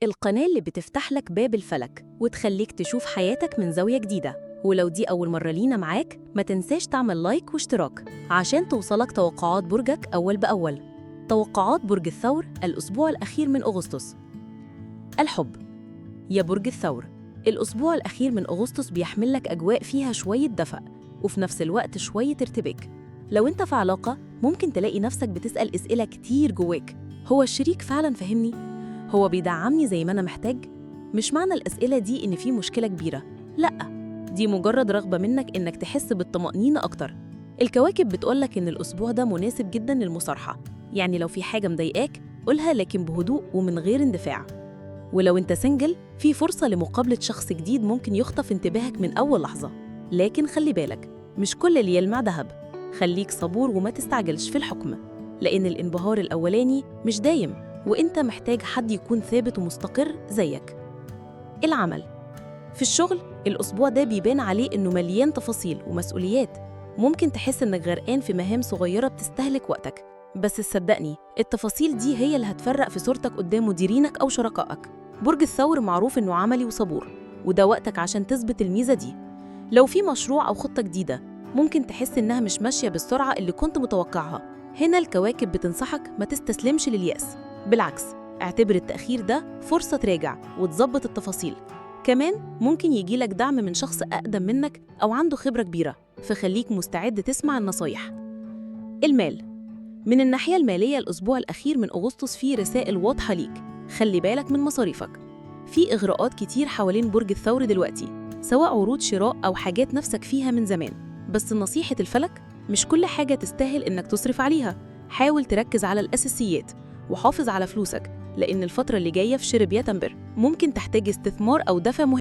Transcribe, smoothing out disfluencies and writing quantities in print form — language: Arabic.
القناة اللي بتفتح لك باب الفلك وتخليك تشوف حياتك من زاوية جديدة. ولو دي أول مرة لينا معاك، ما تنساش تعمل لايك واشتراك عشان توصلك توقعات برجك أول بأول. توقعات برج الثور الأسبوع الأخير من أغسطس. الحب. يا برج الثور، الأسبوع الأخير من أغسطس بيحمل لك أجواء فيها شوية دفء وفي نفس الوقت شوية ارتباك. لو أنت في علاقة، ممكن تلاقي نفسك بتسأل أسئلة كتير جواك. هو الشريك فعلاً فهمني؟ هو بيدعمني زي ما أنا محتاج؟ مش معنى الأسئلة دي إن في مشكلة كبيرة، لأ، دي مجرد رغبة منك إنك تحس بالطمأنينة أكتر. الكواكب بتقولك إن الأسبوع ده مناسب جداً للمصارحة، يعني لو في حاجة مضايقاك قولها لكن بهدوء ومن غير اندفاع. ولو أنت سنجل، في فرصة لمقابلة شخص جديد ممكن يخطف انتباهك من أول لحظة. لكن خلي بالك، مش كل اللي يلمع ذهب. خليك صبور وما تستعجلش في الحكم، لأن الانبهار الأولاني مش دايم، وإنت محتاج حد يكون ثابت ومستقر زيك. العمل. في الشغل، الأسبوع ده بيبان عليه إنه مليان تفاصيل ومسؤوليات. ممكن تحس إنك غرقان في مهام صغيرة بتستهلك وقتك، بس صدقني التفاصيل دي هي اللي هتفرق في صورتك قدام مديرينك أو شركائك. برج الثور معروف إنه عملي وصبور، وده وقتك عشان تثبت الميزة دي. لو في مشروع أو خطة جديدة ممكن تحس إنها مش ماشية بالسرعة اللي كنت متوقعها، هنا الكواكب بتنصحك ما تستسلمش لليأس. بالعكس، اعتبر التأخير ده فرصة تراجع وتظبط التفاصيل. كمان ممكن يجيلك دعم من شخص أقدم منك أو عنده خبرة كبيرة، فخليك مستعد تسمع النصايح. المال. من الناحية المالية، الأسبوع الأخير من أغسطس فيه رسائل واضحة ليك. خلي بالك من مصاريفك. في إغراءات كتير حوالين برج الثور دلوقتي، سواء عروض شراء أو حاجات نفسك فيها من زمان. بس نصيحة الفلك، مش كل حاجة تستاهل إنك تصرف عليها. حاول تركز على الأساسيات وحافظ على فلوسك، لأن الفترة اللي جاية في شرب يتنبر ممكن تحتاج استثمار أو دفع مهم.